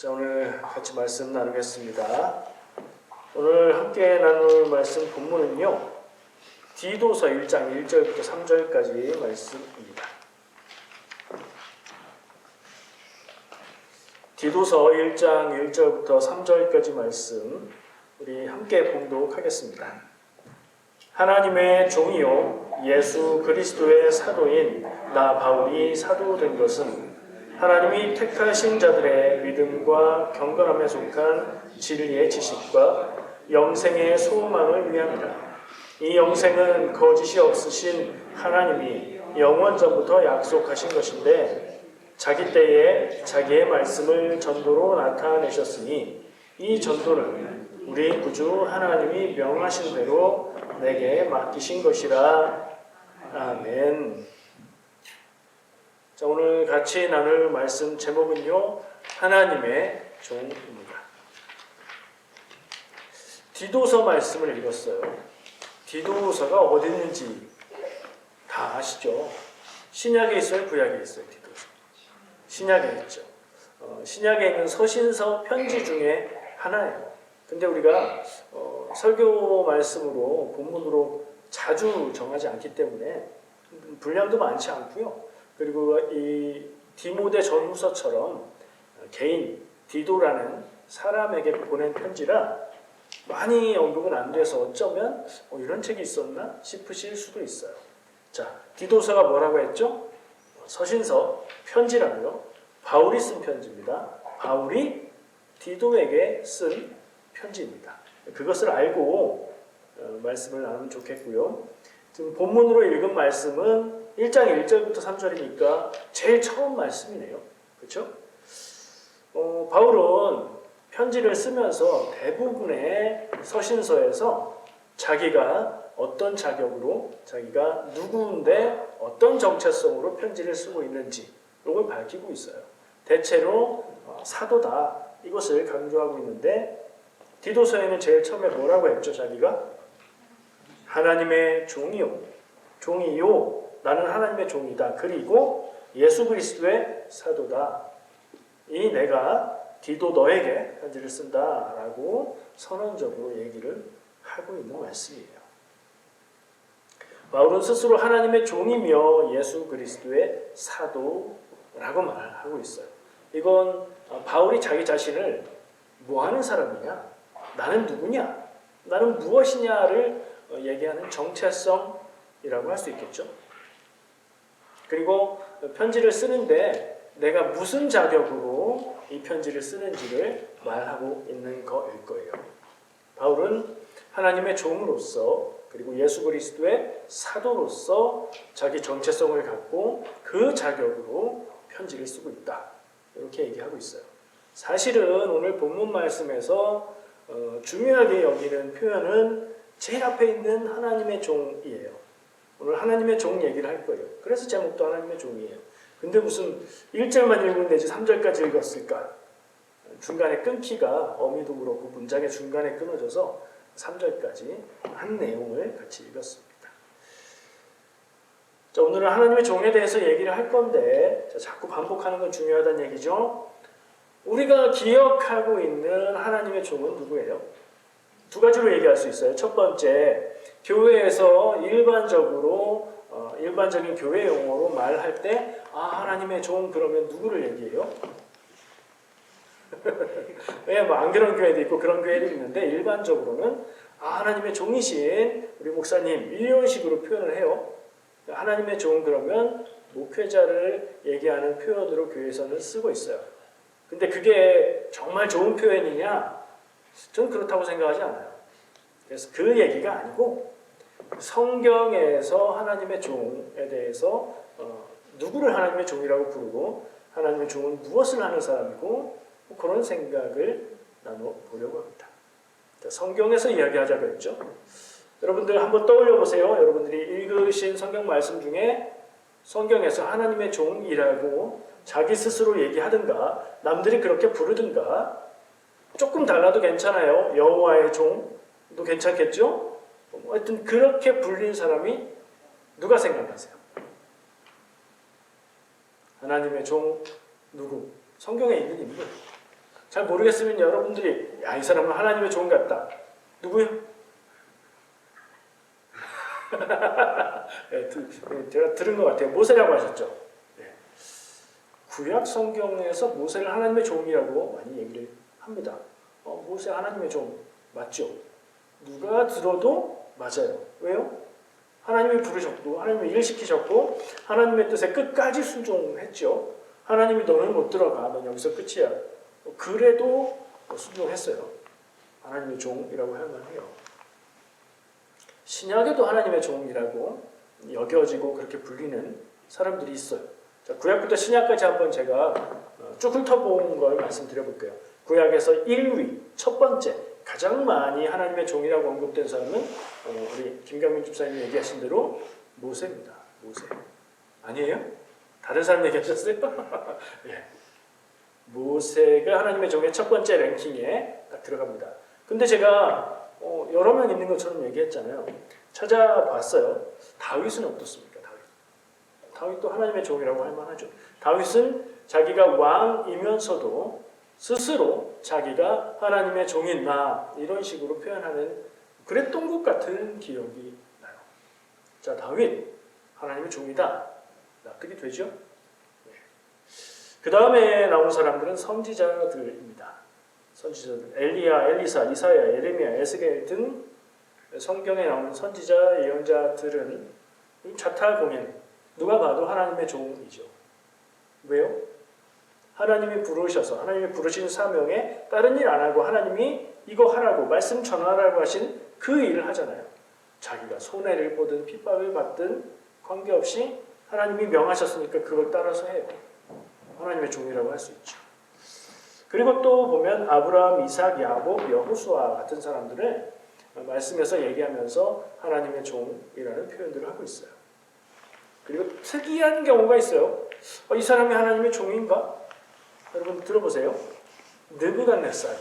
자, 오늘 같이 말씀 나누겠습니다. 오늘 함께 나눌 말씀 본문은요, 디도서 1장 1절부터 3절까지 말씀입니다. 디도서 1장 1절부터 3절까지 말씀 우리 함께 봉독하겠습니다. 하나님의 종이요 예수 그리스도의 사도인 나 바울이 사도된 것은 하나님이 택하신 자들의 믿음과 경건함에 속한 진리의 지식과 영생의 소망을 위함이라. 이 영생은 거짓이 없으신 하나님이 영원전부터 약속하신 것인데 자기 때에 자기의 말씀을 전도로 나타내셨으니 이 전도는 우리 구주 하나님이 명하신 대로 내게 맡기신 것이라. 아멘. 자, 오늘 같이 나눌 말씀 제목은요, 하나님의 종입니다. 디도서 말씀을 읽었어요. 디도서가 어디 있는지 다 아시죠? 신약에 있어요, 구약에 있어요, 디도서. 신약에 있죠. 신약에 있는 서신서 편지 중에 하나예요. 근데 우리가 설교 말씀으로 본문으로 자주 정하지 않기 때문에 분량도 많지 않고요. 그리고 이 디모데 전후서처럼 개인 디도라는 사람에게 보낸 편지라 많이 언급은 안 돼서 어쩌면 이런 책이 있었나 싶으실 수도 있어요. 자, 디도서가 뭐라고 했죠? 서신서 편지라고요. 바울이 쓴 편지입니다. 바울이 디도에게 쓴 편지입니다. 그것을 알고 말씀을 나누면 좋겠고요. 지금 본문으로 읽은 말씀은 1장 1절부터 3절이니까 제일 처음 말씀이네요. 그렇죠? 바울은 편지를 쓰면서 대부분의 서신서에서 자기가 어떤 자격으로, 자기가 누구인데 어떤 정체성으로 편지를 쓰고 있는지 이걸 밝히고 있어요. 대체로 사도다 이것을 강조하고 있는데 디도서에는 제일 처음에 뭐라고 했죠? 자기가 하나님의 종이요 나는 하나님의 종이다. 그리고 예수 그리스도의 사도다. 이 내가 디도 너에게 편지를 쓴다라고 선언적으로 얘기를 하고 있는 말씀이에요. 바울은 스스로 하나님의 종이며 예수 그리스도의 사도라고 말하고 있어요. 이건 바울이 자기 자신을 뭐 하는 사람이냐? 나는 누구냐? 나는 무엇이냐를 얘기하는 정체성이라고 할 수 있겠죠. 그리고 편지를 쓰는데 내가 무슨 자격으로 이 편지를 쓰는지를 말하고 있는 거일 거예요. 바울은 하나님의 종으로서 그리고 예수 그리스도의 사도로서 자기 정체성을 갖고 그 자격으로 편지를 쓰고 있다. 이렇게 얘기하고 있어요. 사실은 오늘 본문 말씀에서 중요하게 여기는 표현은 제일 앞에 있는 하나님의 종이에요. 오늘 하나님의 종 얘기를 할 거예요. 그래서 제목도 하나님의 종이에요. 근데 무슨 1절만 읽으면 되지 3절까지 읽었을까? 중간에 끊기가 어미도 그렇고 문장의 중간에 끊어져서 3절까지 한 내용을 같이 읽었습니다. 자, 오늘은 하나님의 종에 대해서 얘기를 할 건데 자꾸 반복하는 건 중요하다는 얘기죠. 우리가 기억하고 있는 하나님의 종은 누구예요? 두 가지로 얘기할 수 있어요. 첫 번째, 교회에서 일반적인 교회 용어로 말할 때 하나님의 종 그러면 누구를 얘기해요? 왜 뭐 안 그런 교회도 있고 그런 교회도 있는데 일반적으로는 하나님의 종이신 우리 목사님 이런 식으로 표현을 해요. 하나님의 종 그러면 목회자를 얘기하는 표현으로 교회에서는 쓰고 있어요. 근데 그게 정말 좋은 표현이냐? 저는 그렇다고 생각하지 않아요. 그래서 그 얘기가 아니고 성경에서 하나님의 종에 대해서 누구를 하나님의 종이라고 부르고 하나님의 종은 무엇을 하는 사람이고 그런 생각을 나눠보려고 합니다. 성경에서 이야기하자고 했죠. 여러분들 한번 떠올려 보세요. 여러분들이 읽으신 성경 말씀 중에 성경에서 하나님의 종이라고 자기 스스로 얘기하든가 남들이 그렇게 부르든가 조금 달라도 괜찮아요. 여호와의 종도 괜찮겠죠? 하여튼 그렇게 불린 사람이 누가 생각나세요? 하나님의 종 누구? 성경에 있는 인물. 잘 모르겠으면 여러분들이 야, 이 사람은 하나님의 종 같다. 누구요? 네, 제가 들은 것 같아요. 모세라고 하셨죠. 네. 구약 성경에서 모세를 하나님의 종이라고 많이 얘기를 합니다. 모세 하나님의 종 맞죠? 누가 들어도 맞아요. 왜요? 하나님이 부르셨고 하나님이 일시키셨고 하나님의 뜻에 끝까지 순종했죠. 하나님이 너는 못 들어가. 넌 여기서 끝이야. 그래도 순종했어요. 하나님의 종이라고 할 만해요. 신약에도 하나님의 종이라고 여겨지고 그렇게 불리는 사람들이 있어요. 자, 구약부터 신약까지 한번 제가 쭉 훑어본 걸 말씀드려볼게요. 구약에서 1위, 첫 번째, 가장 많이 하나님의 종이라고 언급된 사람은 우리 김강민 집사님이 얘기하신 대로 모세입니다. 모세. 아니에요? 다른 사람 얘기하셨어요? 예. 모세가 하나님의 종의 첫 번째 랭킹에 딱 들어갑니다. 근데 제가 여러 명 있는 것처럼 얘기했잖아요. 찾아봤어요. 다윗은 어떻습니까? 다윗도 하나님의 종이라고 할 만하죠. 다윗은 자기가 왕이면서도 스스로 자기가 하나님의 종인 나 이런 식으로 표현하는 그랬던 것 같은 기억이 나요. 자, 다윗 하나님의 종이다. 납득이 되죠? 네. 그 다음에 나온 사람들은 선지자들입니다. 선지자들 엘리야, 엘리사, 이사야, 예레미야, 에스겔 등 성경에 나오는 선지자, 예언자들은 자타공인 누가 봐도 하나님의 종이죠. 왜요? 하나님이 부르셔서 하나님이 부르신 사명에 다른 일 안 하고 하나님이 이거 하라고 말씀 전하라고 하신 그 일을 하잖아요. 자기가 손해를 보든 핍박을 받든 관계없이 하나님이 명하셨으니까 그걸 따라서 해요. 하나님의 종이라고 할 수 있죠. 그리고 또 보면 아브라함, 이삭, 야곱, 여호수아 같은 사람들을 말씀에서 얘기하면서 하나님의 종이라는 표현들을 하고 있어요. 그리고 특이한 경우가 있어요. 이 사람이 하나님의 종인가? 여러분 들어보세요. 느부갓네살.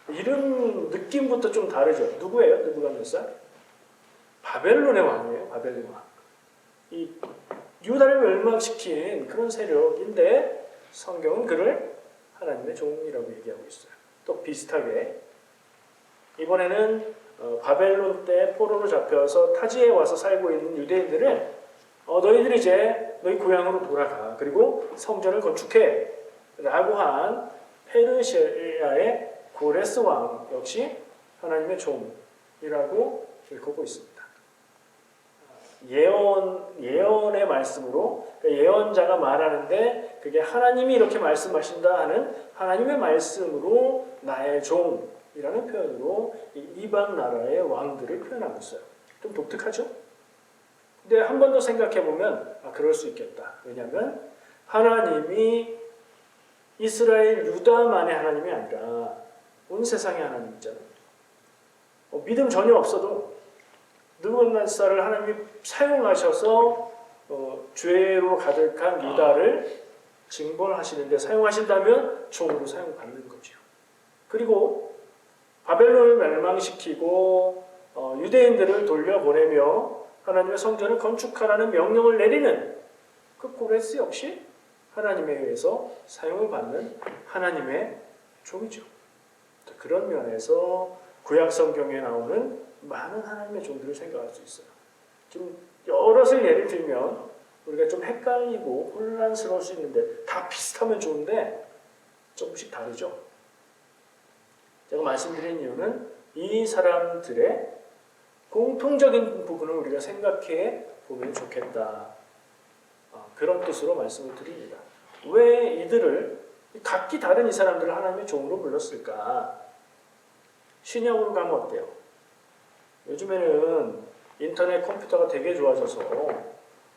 이름 느낌부터 좀 다르죠. 누구예요? 느부갓네살? 바벨론의 왕이에요. 바벨론 왕. 이 유다를 멸망시킨 그런 세력인데 성경은 그를 하나님의 종이라고 얘기하고 있어요. 또 비슷하게 이번에는 바벨론 때 포로로 잡혀서 타지에 와서 살고 있는 유대인들을 너희들이 이제 너희 고향으로 돌아가 그리고 성전을 건축해 라고 한 페르시아의 고레스 왕 역시 하나님의 종이라고 일컫고 있습니다. 예언의 말씀으로 예언자가 말하는데 그게 하나님이 이렇게 말씀하신다 하는 하나님의 말씀으로 나의 종이라는 표현으로 이방 나라의 왕들을 표현하고 있어요. 좀 독특하죠? 근데 한 번 더 생각해 보면 그럴 수 있겠다. 왜냐하면 하나님이 이스라엘 유다만의 하나님이 아니라 온 세상의 하나님이잖아요. 믿음 전혀 없어도 느부갓네살을 하나님이 사용하셔서 죄로 가득한 유다를 징벌하시는데 사용하신다면 종으로 사용받는 거죠. 그리고 바벨론을 멸망시키고 유대인들을 돌려보내며 하나님의 성전을 건축하라는 명령을 내리는 그 고레스 역시 하나님에 의해서 사용을 받는 하나님의 종이죠. 그런 면에서 구약 성경에 나오는 많은 하나님의 종들을 생각할 수 있어요. 좀 여럿을 예를 들면 우리가 좀 헷갈리고 혼란스러울 수 있는데 다 비슷하면 좋은데 조금씩 다르죠. 제가 말씀드린 이유는 이 사람들의 공통적인 부분을 우리가 생각해 보면 좋겠다. 그런 뜻으로 말씀을 드립니다. 왜 이들을 각기 다른 이 사람들을 하나님의 종으로 불렀을까? 신약으로 가면 어때요? 요즘에는 인터넷 컴퓨터가 되게 좋아져서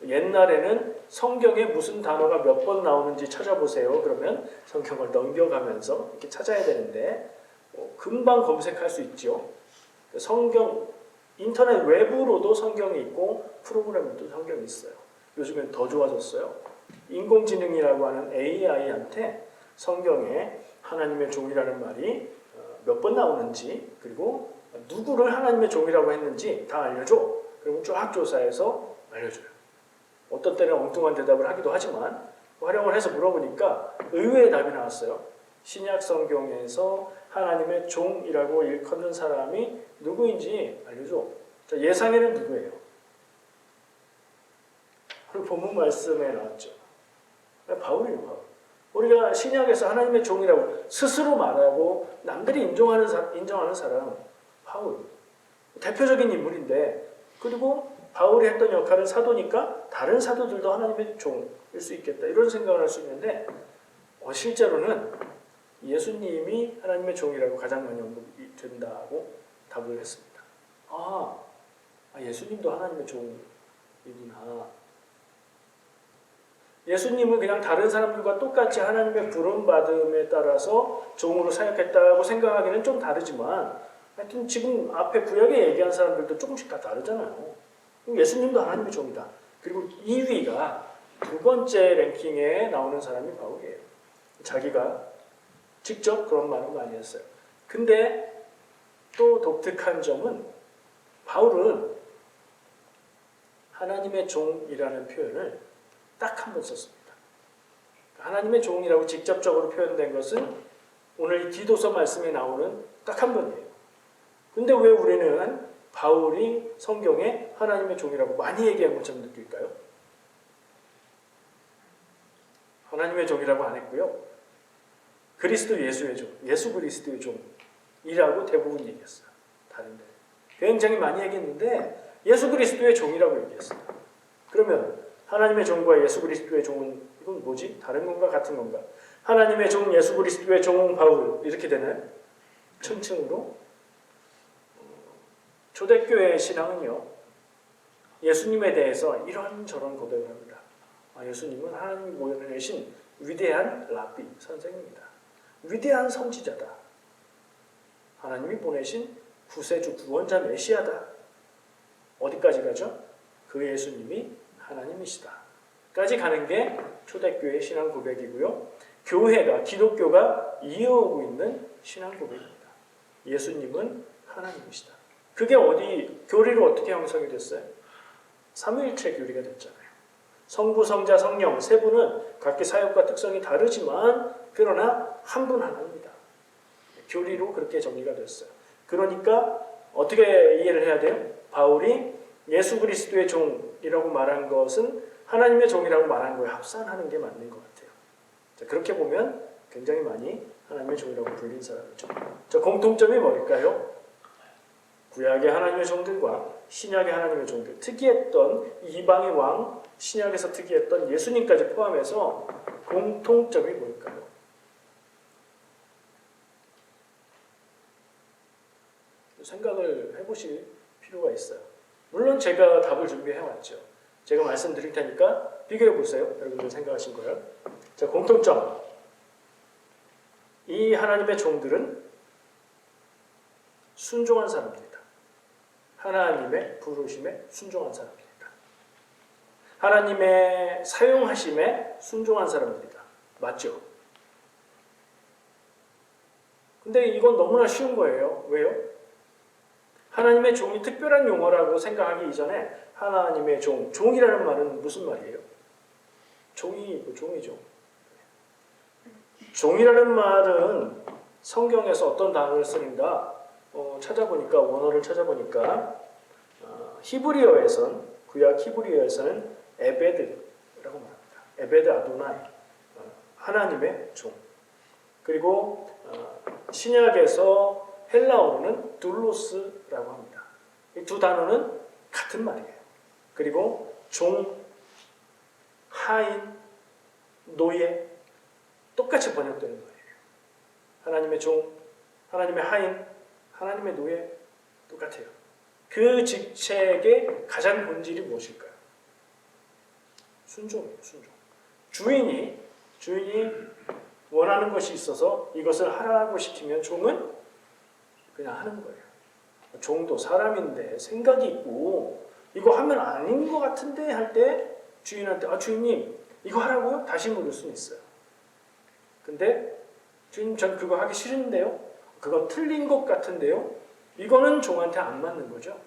옛날에는 성경에 무슨 단어가 몇 번 나오는지 찾아보세요. 그러면 성경을 넘겨가면서 이렇게 찾아야 되는데 금방 검색할 수 있죠. 성경 인터넷 외부로도 성경이 있고 프로그램도 성경이 있어요. 요즘엔 더 좋아졌어요. 인공지능이라고 하는 AI한테 성경에 하나님의 종이라는 말이 몇 번 나오는지 그리고 누구를 하나님의 종이라고 했는지 다 알려줘. 그러면 쫙 조사해서 알려줘요. 어떤 때는 엉뚱한 대답을 하기도 하지만 활용을 해서 물어보니까 의외의 답이 나왔어요. 신약 성경에서 하나님의 종이라고 일컫는 사람이 누구인지 알려줘. 자, 예상에는 누구예요? 그 본문 말씀에 나왔죠. 바울이에요, 바울. 우리가 신약에서 하나님의 종이라고 스스로 말하고 남들이 인정하는 사람, 바울. 대표적인 인물인데, 그리고 바울이 했던 역할은 사도니까 다른 사도들도 하나님의 종일 수 있겠다. 이런 생각을 할 수 있는데, 실제로는 예수님이 하나님의 종이라고 가장 많이 언급이 된다고 답을 했습니다. 예수님도 하나님의 종이구나. 예수님은 그냥 다른 사람들과 똑같이 하나님의 부름받음에 따라서 종으로 사역했다고 생각하기는 좀 다르지만 하여튼 지금 앞에 구약에 얘기한 사람들도 조금씩 다 다르잖아요. 예수님도 하나님의 종이다. 그리고 2위가 두 번째 랭킹에 나오는 사람이 바울이에요. 자기가 직접 그런 말을 많이 했어요. 근데 또 독특한 점은 바울은 하나님의 종이라는 표현을 딱 한 번 썼습니다. 하나님의 종이라고 직접적으로 표현된 것은 오늘 이 디도서 말씀에 나오는 딱 한 번이에요. 근데 왜 우리는 바울이 성경에 하나님의 종이라고 많이 얘기한 것처럼 느낄까요? 하나님의 종이라고 안 했고요. 그리스도 예수의 종, 예수 그리스도의 종이라고 대부분 얘기했어요. 다른데 굉장히 많이 얘기했는데 예수 그리스도의 종이라고 얘기했어요. 그러면 하나님의 종과 예수 그리스도의 종은 이건 뭐지? 다른 건가 같은 건가? 하나님의 종 예수 그리스도의 종 바울 이렇게 되나요? 천칭으로 초대교회의 신앙은요, 예수님에 대해서 이런저런 고백을 합니다. 예수님은 하나님이 보여내신 위대한 라비 선생입니다. 위대한 선지자다. 하나님이 보내신 구세주 구원자 메시아다. 어디까지 가죠? 그 예수님이 하나님이시다. 까지 가는 게 초대교회의 신앙 고백이고요. 교회가, 기독교가 이어오고 있는 신앙 고백입니다. 예수님은 하나님이시다. 그게 교리로 어떻게 형성이 됐어요? 삼위일체 교리가 됐잖아요. 성부, 성자, 성령 세 분은 각기 사역과 특성이 다르지만 그러나 한 분 하나입니다. 교리로 그렇게 정리가 됐어요. 그러니까 어떻게 이해를 해야 돼요? 바울이 예수 그리스도의 종이라고 말한 것은 하나님의 종이라고 말한 거에 합산하는 게 맞는 것 같아요. 자, 그렇게 보면 굉장히 많이 하나님의 종이라고 불린 사람이죠. 자, 공통점이 뭘까요? 구약의 하나님의 종들과 신약의 하나님의 종들, 특이했던 이방의 왕, 신약에서 특이했던 예수님까지 포함해서 공통점이 뭘까요? 생각을 해보실 필요가 있어요. 물론 제가 답을 준비해왔죠. 제가 말씀드릴 테니까 비교해보세요. 여러분들 생각하신 거예요. 자, 공통점. 이 하나님의 종들은 순종한 사람들이다. 하나님의 부르심에 순종한 사람들이다. 하나님의 사용하심에 순종한 사람들이다. 맞죠? 근데 이건 너무나 쉬운 거예요. 왜요? 하나님의 종이 특별한 용어라고 생각하기 이전에 하나님의 종이라는 말은 무슨 말이에요? 종이죠. 종이라는 말은 성경에서 어떤 단어를 쓰는가 찾아보니까, 원어를 찾아보니까 히브리어에선, 구약 히브리어에서는 에베드라고 말합니다. 에베드 아도나이, 하나님의 종. 그리고 신약에서 헬라어로는 둘로스라고 합니다. 이 두 단어는 같은 말이에요. 그리고 종, 하인, 노예 똑같이 번역되는 거예요. 하나님의 종, 하나님의 하인, 하나님의 노예 똑같아요. 그 직책의 가장 본질이 무엇일까요? 순종이에요. 순종. 주인이 원하는 것이 있어서 이것을 하라고 시키면 종은 그냥 하는 거예요. 종도 사람인데 생각이 있고 이거 하면 아닌 것 같은데 할 때 주인한테 주인님 이거 하라고요? 다시 물을 수는 있어요. 근데 주인님 전 그거 하기 싫은데요? 그건 틀린 것 같은데요? 이거는 종한테 안 맞는 거죠.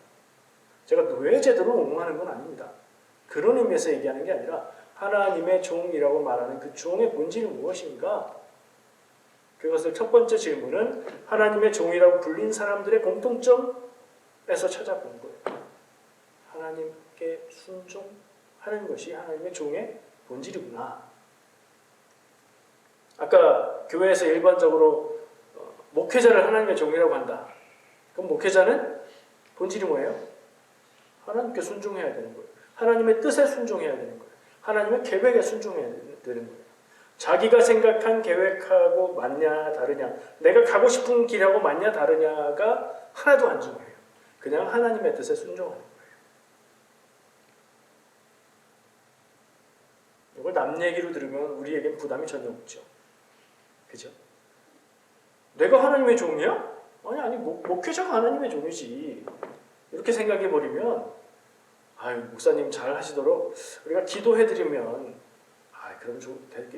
제가 노예 제도를 옹호하는 건 아닙니다. 그런 의미에서 얘기하는 게 아니라 하나님의 종이라고 말하는 그 종의 본질이 무엇인가? 그것을 첫 번째 질문은 하나님의 종이라고 불린 사람들의 공통점에서 찾아본 거예요. 하나님께 순종하는 것이 하나님의 종의 본질이구나. 아까 교회에서 일반적으로 목회자를 하나님의 종이라고 한다. 그럼 목회자는 본질이 뭐예요? 하나님께 순종해야 되는 거예요. 하나님의 뜻에 순종해야 되는 거예요. 하나님의 계획에 순종해야 되는 거예요. 자기가 생각한 계획하고 맞냐 다르냐, 내가 가고 싶은 길하고 맞냐 다르냐가 하나도 안 중요해요. 그냥 하나님의 뜻에 순종하는 거예요. 이걸 남 얘기로 들으면 우리에겐 부담이 전혀 없죠. 그죠? 내가 하나님의 종이야? 아니, 목회자가 하나님의 종이지. 이렇게 생각해버리면, 아유, 목사님 잘 하시도록 우리가 기도해드리면, 그럼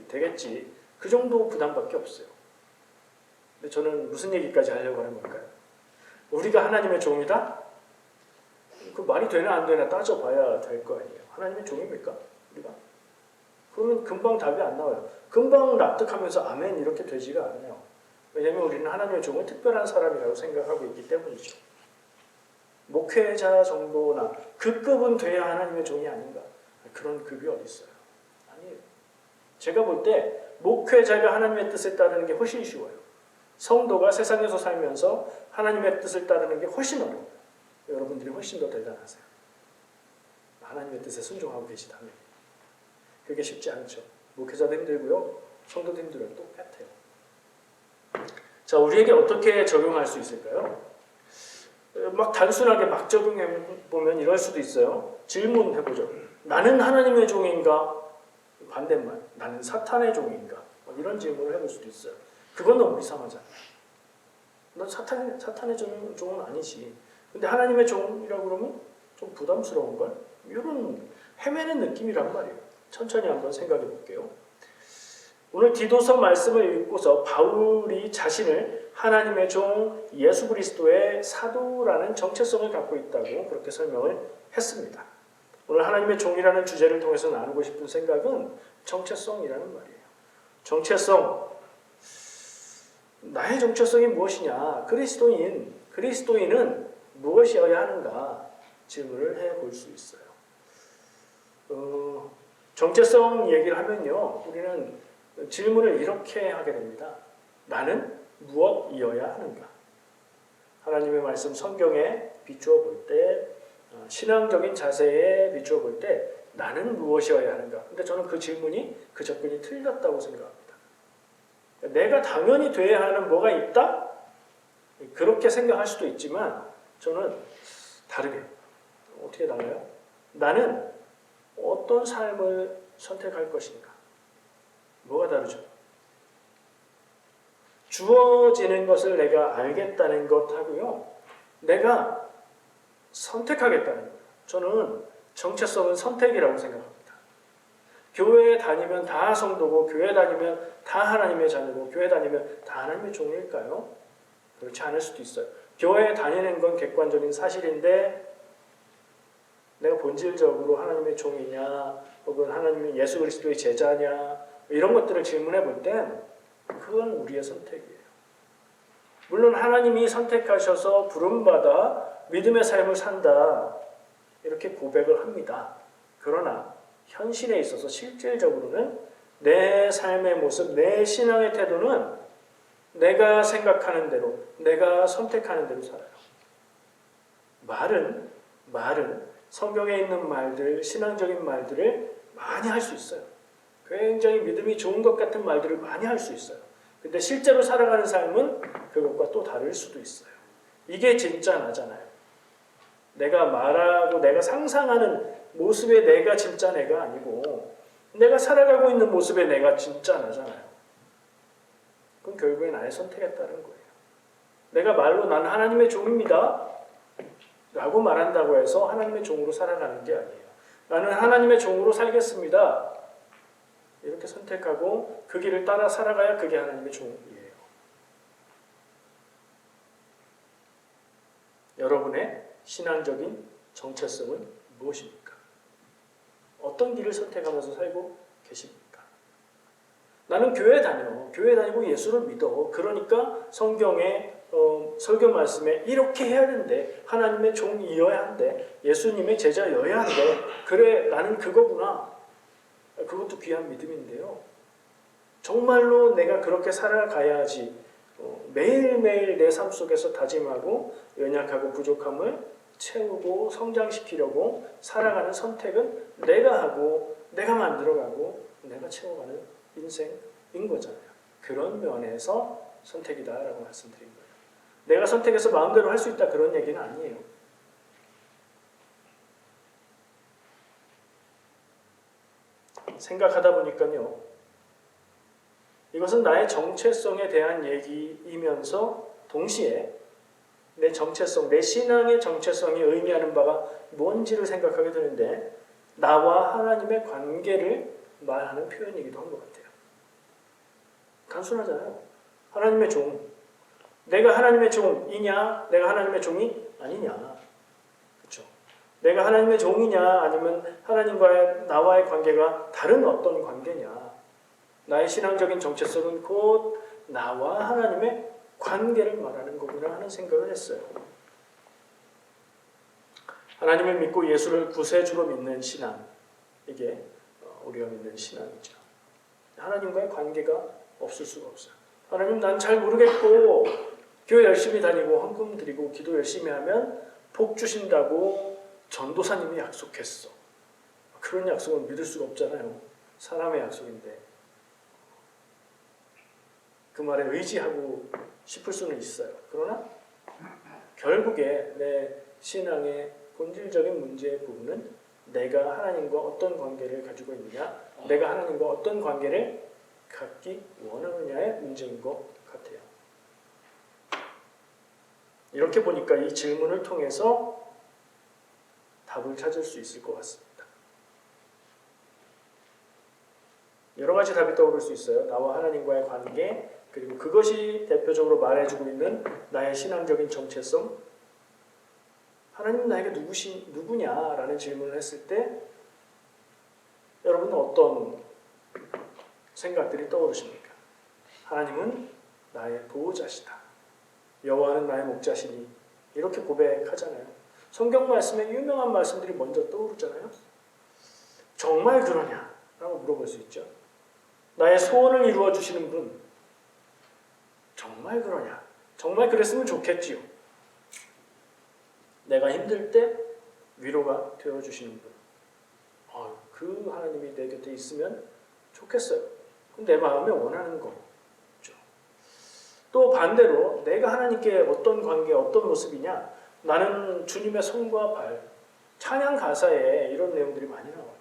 되겠지. 그 정도 부담밖에 없어요. 근데 저는 무슨 얘기까지 하려고 하는 걸까요? 우리가 하나님의 종이다? 그 말이 되나 안 되나 따져봐야 될 거 아니에요. 하나님의 종입니까? 우리가? 그러면 금방 답이 안 나와요. 금방 납득하면서 아멘 이렇게 되지가 않아요. 왜냐하면 우리는 하나님의 종은 특별한 사람이라고 생각하고 있기 때문이죠. 목회자 정도나 그 급은 돼야 하나님의 종이 아닌가? 그런 급이 어디 있어요? 아니에요. 제가 볼 때 목회자가 하나님의 뜻에 따르는 게 훨씬 쉬워요. 성도가 세상에서 살면서 하나님의 뜻을 따르는 게 훨씬 어려워요. 여러분들이 훨씬 더 대단하세요. 하나님의 뜻에 순종하고 계시다면. 그게 쉽지 않죠. 목회자도 힘들고요. 성도도 힘들어요. 똑같아요. 자, 우리에게 어떻게 적용할 수 있을까요? 막 단순하게 막 적용해보면 이럴 수도 있어요. 질문해보죠. 나는 하나님의 종인가? 반대말. 나는 사탄의 종인가? 이런 질문을 해볼 수도 있어요. 그건 너무 이상하잖아요. 넌 사탄의 종은 아니지. 근데 하나님의 종이라고 그러면 좀 부담스러운걸? 이런 헤매는 느낌이란 말이에요. 천천히 한번 생각해 볼게요. 오늘 디도서 말씀을 읽고서 바울이 자신을 하나님의 종 예수 그리스도의 사도라는 정체성을 갖고 있다고 그렇게 설명을 했습니다. 오늘 하나님의 종이라는 주제를 통해서 나누고 싶은 생각은 정체성이라는 말이에요. 정체성, 나의 정체성이 무엇이냐? 그리스도인은 무엇이어야 하는가? 질문을 해볼 수 있어요. 정체성 얘기를 하면요, 우리는 질문을 이렇게 하게 됩니다. 나는 무엇이어야 하는가? 하나님의 말씀 성경에 비추어 볼 때, 신앙적인 자세에 비추어 볼 때 나는 무엇이어야 하는가? 근데 저는 그 질문이, 그 접근이 틀렸다고 생각합니다. 내가 당연히 돼야 하는 뭐가 있다? 그렇게 생각할 수도 있지만 저는 다르게. 어떻게 달라요? 나는 어떤 삶을 선택할 것인가? 뭐가 다르죠? 주어지는 것을 내가 알겠다는 것하고요, 내가 선택하겠다는 거예요. 저는 정체성은 선택이라고 생각합니다. 교회에 다니면 다 성도고, 교회 다니면 다 하나님의 자녀고, 교회 다니면 다 하나님의 종일까요? 그렇지 않을 수도 있어요. 교회에 다니는 건 객관적인 사실인데 내가 본질적으로 하나님의 종이냐, 혹은 하나님의 예수 그리스도의 제자냐, 이런 것들을 질문해 볼 땐 그건 우리의 선택이에요. 물론 하나님이 선택하셔서 부름받아 믿음의 삶을 산다, 이렇게 고백을 합니다. 그러나 현실에 있어서 실질적으로는 내 삶의 모습, 내 신앙의 태도는 내가 생각하는 대로, 내가 선택하는 대로 살아요. 말은 성경에 있는 말들, 신앙적인 말들을 많이 할 수 있어요. 굉장히 믿음이 좋은 것 같은 말들을 많이 할 수 있어요. 근데 실제로 살아가는 삶은 그것과 또 다를 수도 있어요. 이게 진짜 나잖아요. 내가 말하고 내가 상상하는 모습의 내가 진짜 내가 아니고, 내가 살아가고 있는 모습의 내가 진짜 나잖아요. 그럼 결국에 나의 선택에 따른 거예요. 내가 말로 나는 하나님의 종입니다 라고 말한다고 해서 하나님의 종으로 살아가는 게 아니에요. 나는 하나님의 종으로 살겠습니다, 이렇게 선택하고 그 길을 따라 살아가야 그게 하나님의 종이에요. 여러분의 신앙적인 정체성은 무엇입니까? 어떤 길을 선택하면서 살고 계십니까? 나는 교회 다녀. 교회 다니고 예수를 믿어. 그러니까 성경에 설교 말씀에 이렇게 해야 된대. 하나님의 종이어야 한대. 예수님의 제자여야 한대. 그래, 나는 그거구나. 그것도 귀한 믿음인데요. 정말로 내가 그렇게 살아가야지 매일매일 내 삶 속에서 다짐하고 연약하고 부족함을 채우고 성장시키려고 살아가는 선택은 내가 하고 내가 만들어가고 내가 채워가는 인생인 거잖아요. 그런 면에서 선택이다라고 말씀드린 거예요. 내가 선택해서 마음대로 할 수 있다 그런 얘기는 아니에요. 생각하다 보니까요. 이것은 나의 정체성에 대한 얘기이면서 동시에 내 정체성, 내 신앙의 정체성이 의미하는 바가 뭔지를 생각하게 되는데 나와 하나님의 관계를 말하는 표현이기도 한 것 같아요. 단순하잖아요. 하나님의 종. 내가 하나님의 종이냐? 내가 하나님의 종이 아니냐? 그렇죠? 내가 하나님의 종이냐? 아니면 하나님과의 나와의 관계가 다른 어떤 관계냐? 나의 신앙적인 정체성은 곧 나와 하나님의 관계를 말하는 거구나 하는 생각을 했어요. 하나님을 믿고 예수를 구세주로 믿는 신앙, 이게 우리가 믿는 신앙이죠. 하나님과의 관계가 없을 수가 없어요. 하나님 난 잘 모르겠고 교회 열심히 다니고 헌금 드리고 기도 열심히 하면 복 주신다고 전도사님이 약속했어. 그런 약속은 믿을 수가 없잖아요. 사람의 약속인데. 그 말에 의지하고 싶을 수는 있어요. 그러나 결국에 내 신앙의 본질적인 문제의 부분은 내가 하나님과 어떤 관계를 가지고 있느냐, 내가 하나님과 어떤 관계를 갖기 원하느냐의 문제인 것 같아요. 이렇게 보니까 이 질문을 통해서 답을 찾을 수 있을 것 같습니다. 여러 가지 답이 떠오를 수 있어요. 나와 하나님과의 관계, 그리고 그것이 대표적으로 말해주고 있는 나의 신앙적인 정체성. 하나님은 나에게 누구냐라는 질문을 했을 때 여러분은 어떤 생각들이 떠오르십니까? 하나님은 나의 보호자시다. 여호와는 나의 목자시니 이렇게 고백하잖아요. 성경 말씀에 유명한 말씀들이 먼저 떠오르잖아요. 정말 그러냐? 라고 물어볼 수 있죠. 나의 소원을 이루어 주시는 분 정말 그러냐? 정말 그랬으면 좋겠지요. 내가 힘들 때 위로가 되어주시는 분. 그 하나님이 내 곁에 있으면 좋겠어요. 그럼 내 마음에 원하는 거죠. 또 반대로 내가 하나님께 어떤 관계, 어떤 모습이냐? 나는 주님의 손과 발, 찬양 가사에 이런 내용들이 많이 나와요.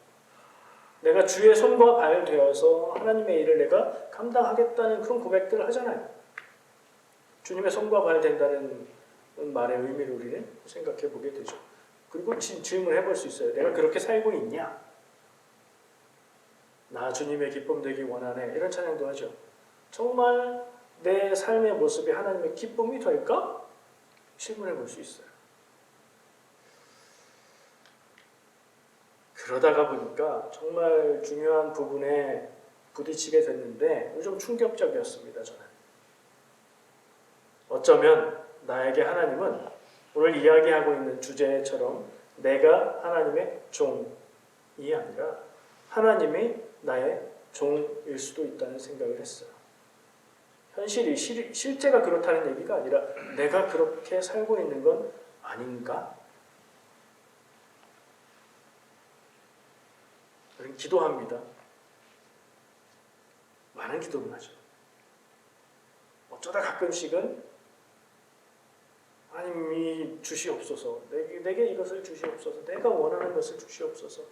내가 주의 손과 발 되어서 하나님의 일을 내가 감당하겠다는 그런 고백들을 하잖아요. 주님의 손과 발 된다는 말의 의미를 우리는 생각해 보게 되죠. 그리고 질문해 볼 수 있어요. 내가 그렇게 살고 있냐? 나 주님의 기쁨 되기 원하네. 이런 찬양도 하죠. 정말 내 삶의 모습이 하나님의 기쁨이 될까? 질문해 볼 수 있어요. 그러다가 보니까 정말 중요한 부분에 부딪히게 됐는데 좀 충격적이었습니다. 저는. 어쩌면 나에게 하나님은 오늘 이야기하고 있는 주제처럼 내가 하나님의 종이 아니라 하나님이 나의 종일 수도 있다는 생각을 했어요. 현실이 실제가 그렇다는 얘기가 아니라 내가 그렇게 살고 있는 건 아닌가? 우리는 기도합니다. 많은 기도를 하죠. 어쩌다 가끔씩은 하나님이 주시옵소서, 내게 이것을 주시옵소서, 내가 원하는 것을 주시옵소서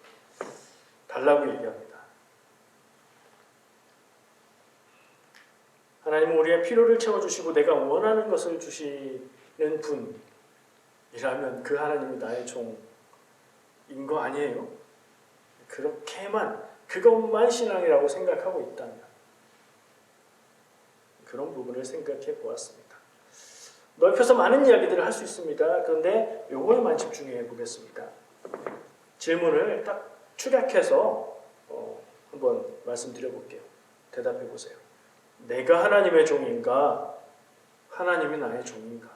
달라고 얘기합니다. 하나님은 우리의 필요를 채워주시고 내가 원하는 것을 주시는 분이라면 그 하나님이 나의 종인 거 아니에요? 그것만 신앙이라고 생각하고 있다면 그런 부분을 생각해 보았습니다. 넓혀서 많은 이야기들을 할 수 있습니다. 그런데 요거에만 집중해 보겠습니다. 질문을 딱 축약해서 한번 말씀드려 볼게요. 대답해 보세요. 내가 하나님의 종인가? 하나님이 나의 종인가?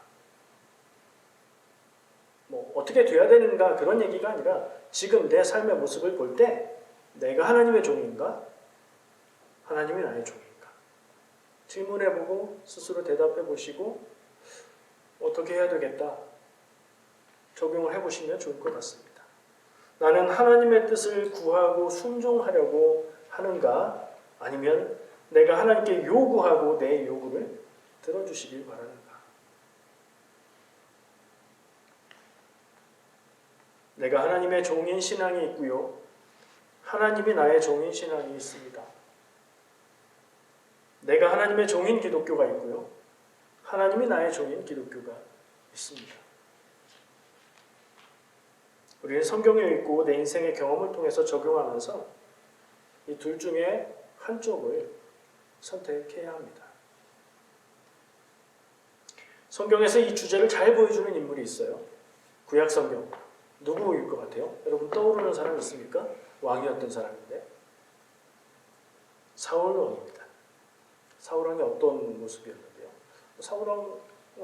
뭐 어떻게 돼야 되는가 그런 얘기가 아니라 지금 내 삶의 모습을 볼 때 내가 하나님의 종인가? 하나님이 나의 종인가? 질문해보고 스스로 대답해 보시고 어떻게 해야 되겠다 적용을 해보시면 좋을 것 같습니다. 나는 하나님의 뜻을 구하고 순종하려고 하는가? 아니면 내가 하나님께 요구하고 내 요구를 들어주시길 바라는가? 내가 하나님의 종인 신앙이 있고요. 하나님이 나의 종인 신앙이 있습니다. 내가 하나님의 종인 기독교가 있고요. 하나님이 나의 종인 기독교가 있습니다. 우리는 성경을 읽고 내 인생의 경험을 통해서 적용하면서 이 둘 중에 한쪽을 선택해야 합니다. 성경에서 이 주제를 잘 보여주는 인물이 있어요. 구약 성경. 누구일 것 같아요? 여러분 떠오르는 사람 있습니까? 왕이었던 사람인데 사울 왕입니다. 사울 왕이 어떤 모습이었는데요? 사울 왕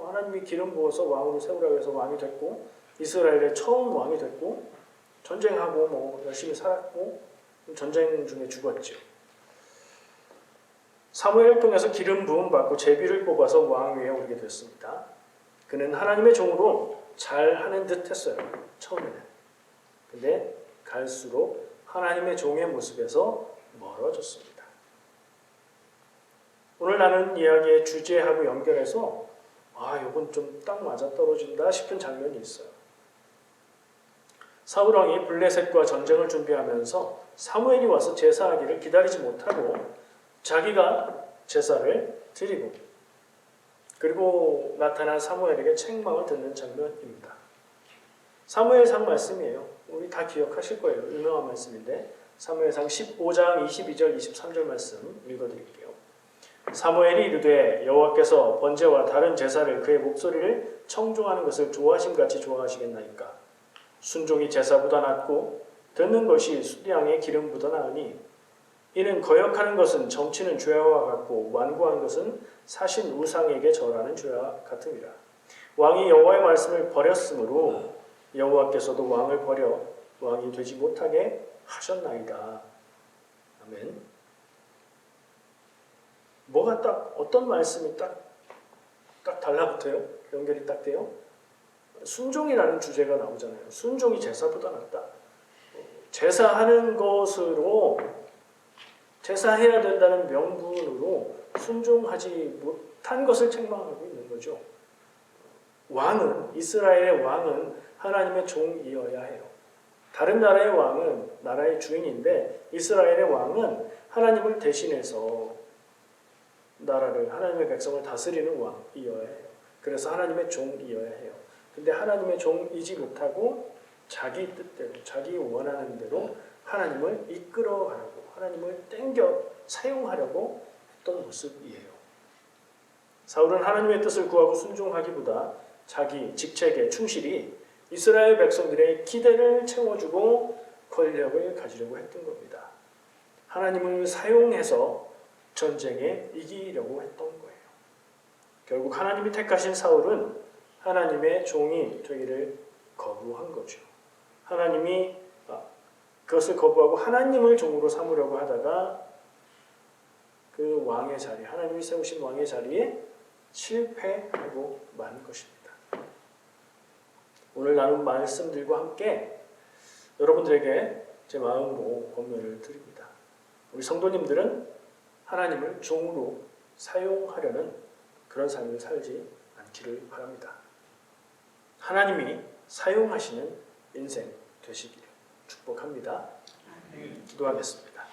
하나님이 기름 부어서 왕으로 세우라고 해서 왕이 됐고 이스라엘의 처음 왕이 됐고 전쟁하고 뭐 열심히 살았고 전쟁 중에 죽었죠. 사무엘을 통해서 기름 부음 받고 제비를 뽑아서 왕 위에 오르게 됐습니다. 그는 하나님의 종으로 잘하는 듯 했어요. 처음에는. 근데 갈수록 하나님의 종의 모습에서 멀어졌습니다. 오늘 나눈 이야기의 주제하고 연결해서 이건 좀 딱 맞아떨어진다 싶은 장면이 있어요. 사울왕이 블레셋과 전쟁을 준비하면서 사무엘이 와서 제사하기를 기다리지 못하고 자기가 제사를 드리고 그리고 나타난 사무엘에게 책망을 듣는 장면입니다. 사무엘상 말씀이에요. 우리 다 기억하실 거예요. 유명한 말씀인데 사무엘상 15장 22절 23절 말씀 읽어드릴게요. 사무엘이 이르되 여호와께서 번제와 다른 제사를 그의 목소리를 청종하는 것을 좋아하심같이 좋아하시겠나이까. 순종이 제사보다 낫고 듣는 것이 수량의 기름보다 나으니 이는 거역하는 것은 점치는 죄와 같고 완고한 것은 사신 우상에게 절하는 죄와 같음이라. 왕이 여호와의 말씀을 버렸으므로 여호와께서도 왕을 버려 왕이 되지 못하게 하셨나이다. 아멘. 뭐가 딱 어떤 말씀이 딱 달라붙어요? 연결이 딱 돼요? 순종이라는 주제가 나오잖아요. 순종이 제사보다 낫다. 제사하는 것으로 제사해야 된다는 명분으로 순종하지 못한 것을 책망하고 있는 거죠. 왕은 이스라엘의 왕은 하나님의 종이어야 해요. 다른 나라의 왕은 나라의 주인인데 이스라엘의 왕은 하나님을 대신해서 나라를 하나님의 백성을 다스리는 왕이어야 해요. 그래서 하나님의 종이어야 해요. 근데 하나님의 종이지 못하고 자기 뜻대로 자기 원하는 대로 하나님을 이끌어가려고 하나님을 땡겨 사용하려고 했던 모습이에요. 사울은 하나님의 뜻을 구하고 순종하기보다 자기 직책에 충실히 이스라엘 백성들의 기대를 채워주고 권력을 가지려고 했던 겁니다. 하나님을 사용해서 전쟁에 이기려고 했던 거예요. 결국 하나님이 택하신 사울은 하나님의 종이 되기를 거부한 거죠. 하나님이 그것을 거부하고 하나님을 종으로 삼으려고 하다가 그 왕의 자리, 하나님이 세우신 왕의 자리에 실패하고 만 것입니다. 오늘 나눈 말씀들과 함께 여러분들에게 제 마음으로 권면을 드립니다. 우리 성도님들은 하나님을 종으로 사용하려는 그런 삶을 살지 않기를 바랍니다. 하나님이 사용하시는 인생 되시기를 축복합니다. 기도하겠습니다.